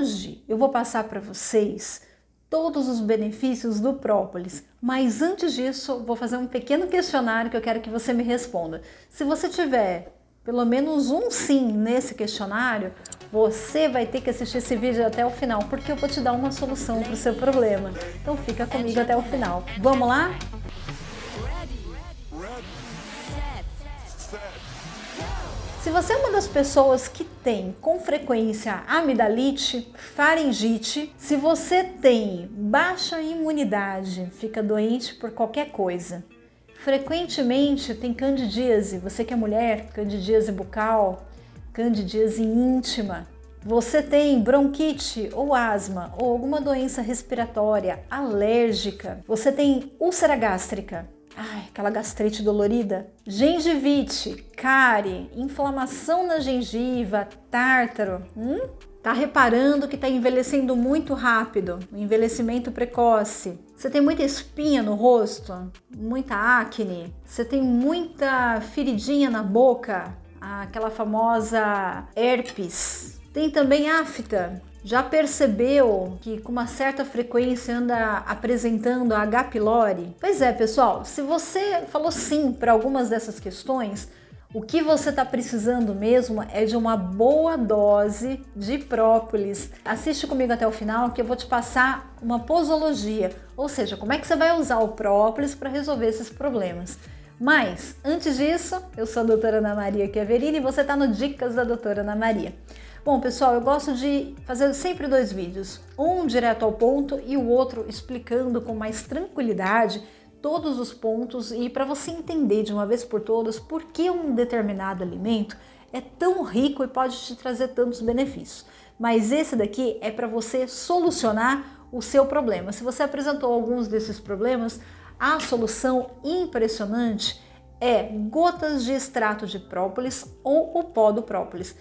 Hoje eu vou passar para vocês todos os benefícios do própolis, mas antes disso vou fazer um pequeno questionário que eu quero que você me responda. Se você tiver pelo menos um sim nesse questionário, você vai ter que assistir esse vídeo até o final, porque eu vou te dar uma solução para o seu problema. Então fica comigo até o final. Vamos lá? Se você é uma das pessoas que tem com frequência amidalite, faringite, se você tem baixa imunidade, fica doente por qualquer coisa, frequentemente tem candidíase, você que é mulher, candidíase bucal, candidíase íntima, você tem bronquite ou asma ou alguma doença respiratória alérgica, você tem úlcera gástrica, aquela gastrite dolorida, gengivite, cárie, inflamação na gengiva, tártaro, tá reparando que tá envelhecendo muito rápido, um envelhecimento precoce. Você tem muita espinha no rosto, muita acne, você tem muita feridinha na boca, aquela famosa herpes. Tem também afta. Já percebeu que com uma certa frequência anda apresentando a H. pylori? Pois é, pessoal, se você falou sim para algumas dessas questões, o que você está precisando mesmo é de uma boa dose de própolis. Assiste comigo até o final que eu vou te passar uma posologia, ou seja, como é que você vai usar o própolis para resolver esses problemas. Mas, antes disso, eu sou a doutora Ana Maria Chiaverini e você está no Dicas da doutora Ana Maria. Bom, pessoal, eu gosto de fazer sempre dois vídeos, um direto ao ponto e o outro explicando com mais tranquilidade todos os pontos e para você entender de uma vez por todas por que um determinado alimento é tão rico e pode te trazer tantos benefícios. Mas esse daqui é para você solucionar o seu problema. Se você apresentou alguns desses problemas, a solução impressionante é gotas de extrato de própolis ou o pó do própolis.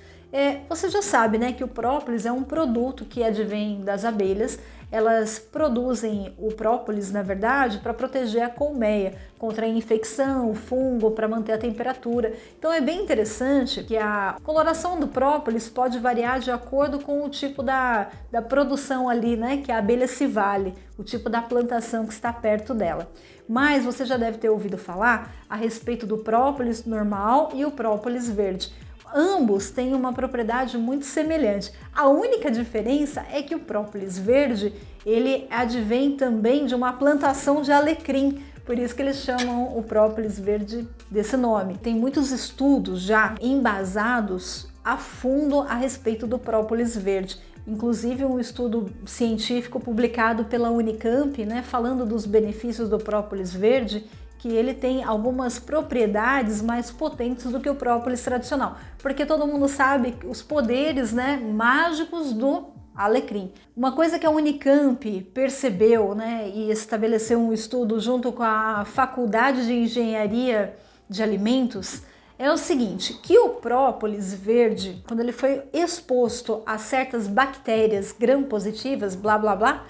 Você já sabe, né, que o própolis é um produto que advém das abelhas. Elas produzem o própolis, na verdade, para proteger a colmeia contra a infecção, fungo, para manter a temperatura. Então é bem interessante que a coloração do própolis pode variar de acordo com o tipo da produção ali, né, que a abelha se vale, o tipo da plantação que está perto dela. Mas você já deve ter ouvido falar a respeito do própolis normal e o própolis verde. Ambos têm uma propriedade muito semelhante. A única diferença é que o própolis verde, ele advém também de uma plantação de alecrim, por isso que eles chamam o própolis verde desse nome. Tem muitos estudos já embasados a fundo a respeito do própolis verde. Inclusive um estudo científico publicado pela Unicamp, né, falando dos benefícios do própolis verde, que ele tem algumas propriedades mais potentes do que o própolis tradicional, porque todo mundo sabe os poderes, né, mágicos do alecrim. Uma coisa que a Unicamp percebeu, né, e estabeleceu um estudo junto com a Faculdade de Engenharia de Alimentos, é o seguinte, que o própolis verde, quando ele foi exposto a certas bactérias gram-positivas, blá blá blá,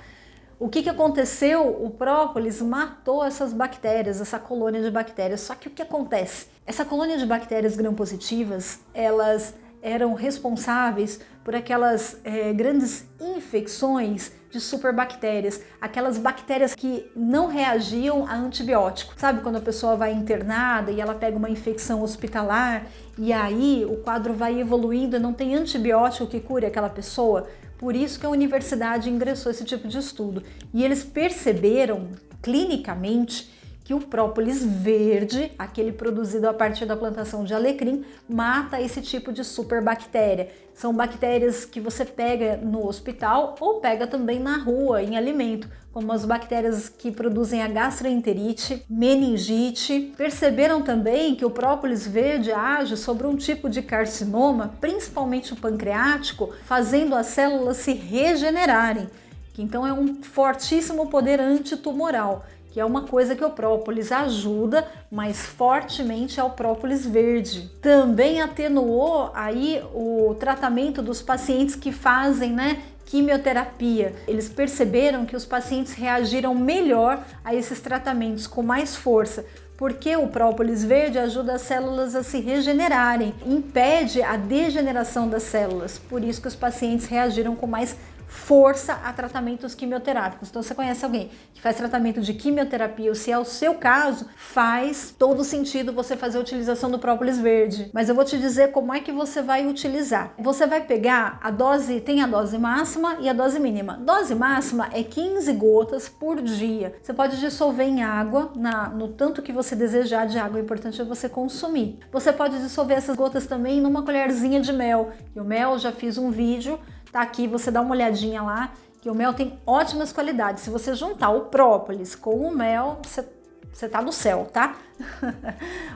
o que aconteceu? O própolis matou essas bactérias, essa colônia de bactérias. Só que o que acontece? Essa colônia de bactérias gram-positivas, elas eram responsáveis por aquelas grandes infecções de superbactérias, aquelas bactérias que não reagiam a antibiótico. Sabe quando a pessoa vai internada e ela pega uma infecção hospitalar e aí o quadro vai evoluindo e não tem antibiótico que cure aquela pessoa? Por isso que a universidade ingressou esse tipo de estudo. E eles perceberam clinicamente que o própolis verde, aquele produzido a partir da plantação de alecrim, mata esse tipo de superbactéria. São bactérias que você pega no hospital ou pega também na rua, em alimento, como as bactérias que produzem a gastroenterite, meningite. Perceberam também que o própolis verde age sobre um tipo de carcinoma, principalmente o pancreático, fazendo as células se regenerarem, que então é um fortíssimo poder antitumoral, que é uma coisa que o própolis ajuda, mas fortemente é o própolis verde. Também atenuou aí o tratamento dos pacientes que fazem, né, quimioterapia. Eles perceberam que os pacientes reagiram melhor a esses tratamentos com mais força, porque o própolis verde ajuda as células a se regenerarem, impede a degeneração das células, por isso que os pacientes reagiram com mais força a tratamentos quimioterápicos. Então, você conhece alguém que faz tratamento de quimioterapia, ou se é o seu caso, faz todo sentido você fazer a utilização do própolis verde. Mas eu vou te dizer como é que você vai utilizar. Você vai pegar a dose, tem a dose máxima e a dose mínima. Dose máxima é 15 gotas por dia. Você pode dissolver em água, no tanto que você desejar de água, o importante é você consumir. Você pode dissolver essas gotas também numa colherzinha de mel. E o mel, já fiz um vídeo, tá aqui, você dá uma olhadinha lá, que o mel tem ótimas qualidades. Se você juntar o própolis com o mel, você tá no céu, tá?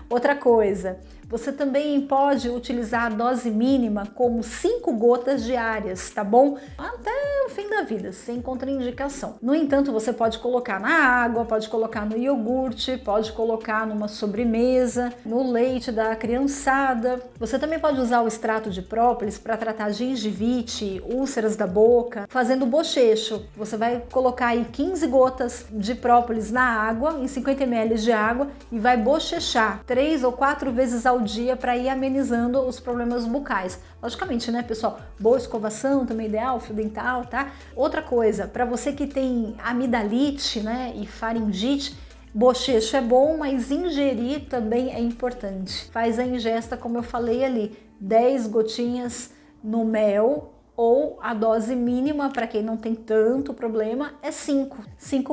Outra coisa, você também pode utilizar a dose mínima como 5 gotas diárias, tá bom? Até o fim da vida, sem contraindicação. No entanto, você pode colocar na água, pode colocar no iogurte, pode colocar numa sobremesa, no leite da criançada. Você também pode usar o extrato de própolis para tratar gengivite, úlceras da boca, fazendo bochecho. Você vai colocar aí 15 gotas de própolis na água, em 50 ml de água, e vai bochechar 3 ou 4 vezes ao dia para ir amenizando os problemas bucais. Logicamente, né, pessoal? Boa escovação também ideal, fio dental, tá? Outra coisa, para você que tem amidalite, né, e faringite, bochecho é bom, mas ingerir também é importante. Faz a ingesta, como eu falei ali, 10 gotinhas no mel, ou a dose mínima, para quem não tem tanto problema, é 5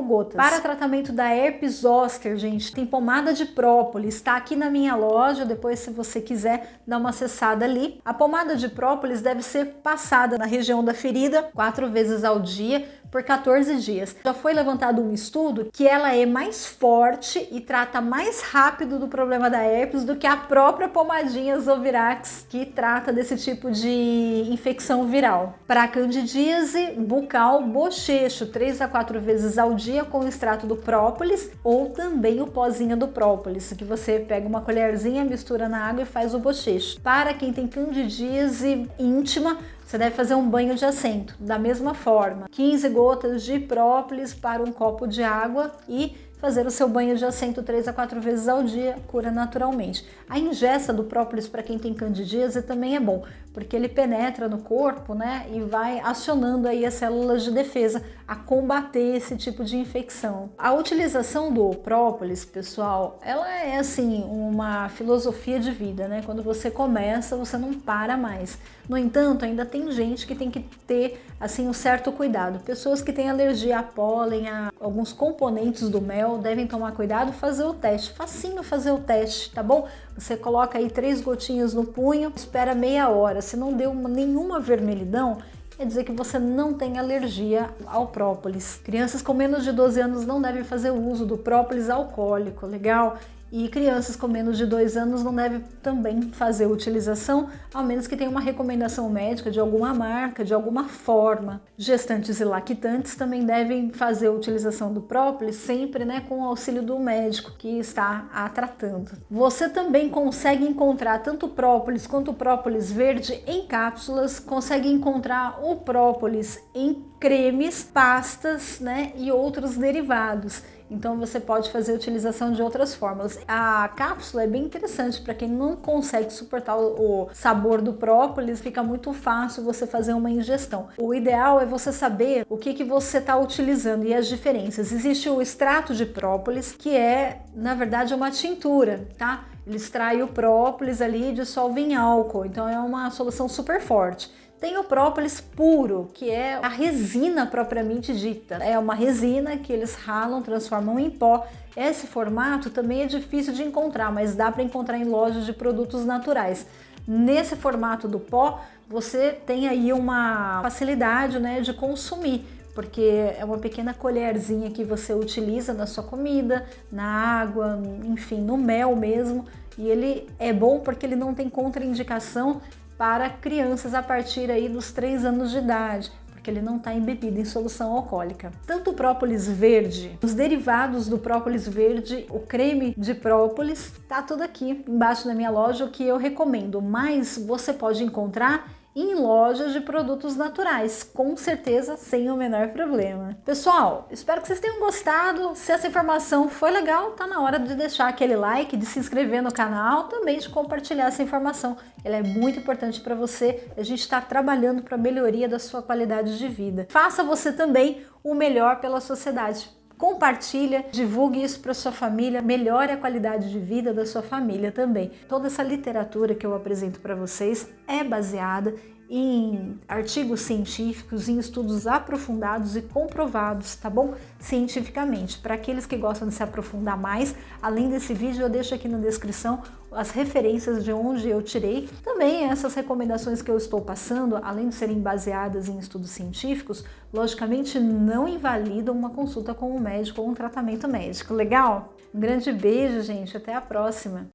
gotas. Para tratamento da herpes zoster, gente, tem pomada de própolis, está aqui na minha loja, depois se você quiser dar uma acessada ali. A pomada de própolis deve ser passada na região da ferida 4 vezes ao dia, por 14 dias. Já foi levantado um estudo que ela é mais forte e trata mais rápido do problema da herpes do que a própria pomadinha Zovirax, que trata desse tipo de infecção viral. Para candidíase bucal, bochecho 3 a 4 vezes ao dia com o extrato do própolis, ou também o pozinho do própolis, que você pega uma colherzinha, mistura na água e faz o bochecho. Para quem tem candidíase íntima, você deve fazer um banho de assento, da mesma forma. 15 gotas de própolis para um copo de água e fazer o seu banho de assento 3 a 4 vezes ao dia, cura naturalmente. A ingesta do própolis para quem tem candidíase também é bom, porque ele penetra no corpo, né, e vai acionando aí as células de defesa a combater esse tipo de infecção. A utilização do própolis, pessoal, ela é assim uma filosofia de vida, né? Quando você começa, você não para mais. No entanto, ainda tem gente que tem que ter assim um certo cuidado. Pessoas que têm alergia a pólen, a alguns componentes do mel, devem tomar cuidado, fazer o teste. Facinho fazer o teste, tá bom? Você coloca aí 3 gotinhas no punho, espera meia hora. Se não deu nenhuma vermelhidão, quer dizer que você não tem alergia ao própolis. Crianças com menos de 12 anos não devem fazer uso do própolis alcoólico, legal? E crianças com menos de 2 anos não devem também fazer utilização, ao menos que tenha uma recomendação médica de alguma marca, de alguma forma. Gestantes e lactantes também devem fazer a utilização do própolis sempre, né, com o auxílio do médico que está a tratando. Você também consegue encontrar tanto o própolis quanto o própolis verde em cápsulas, consegue encontrar o própolis em cremes, pastas, né, e outros derivados. Então você pode fazer a utilização de outras formas. A cápsula é bem interessante para quem não consegue suportar o sabor do própolis, fica muito fácil você fazer uma ingestão. O ideal é você saber o que você está utilizando e as diferenças. Existe o extrato de própolis, que é, na verdade, uma tintura, tá? Ele extrai o própolis ali e dissolve em álcool, então é uma solução super forte. Tem o própolis puro, que é a resina propriamente dita. É uma resina que eles ralam, transformam em pó. Esse formato também é difícil de encontrar, mas dá para encontrar em lojas de produtos naturais. Nesse formato do pó, você tem aí uma facilidade, né, de consumir, porque é uma pequena colherzinha que você utiliza na sua comida, na água, enfim, no mel mesmo. E ele é bom porque ele não tem contraindicação para crianças a partir aí dos 3 anos de idade, porque ele não está embebido em solução alcoólica. Tanto o própolis verde, os derivados do própolis verde, o creme de própolis, tá tudo aqui embaixo da minha loja, o que eu recomendo, mas você pode encontrar em lojas de produtos naturais, com certeza sem o menor problema. Pessoal, espero que vocês tenham gostado. Se essa informação foi legal, tá na hora de deixar aquele like, de se inscrever no canal, também de compartilhar essa informação. Ela é muito importante para você. A gente está trabalhando para a melhoria da sua qualidade de vida. Faça você também o melhor pela sociedade. Compartilha, divulgue isso para sua família, melhore a qualidade de vida da sua família também. Toda essa literatura que eu apresento para vocês é baseada em artigos científicos, em estudos aprofundados e comprovados, tá bom? Cientificamente. Para aqueles que gostam de se aprofundar mais, além desse vídeo eu deixo aqui na descrição as referências de onde eu tirei. Também essas recomendações que eu estou passando, além de serem baseadas em estudos científicos, logicamente não invalidam uma consulta com um médico ou um tratamento médico. Legal? Um grande beijo, gente. Até a próxima!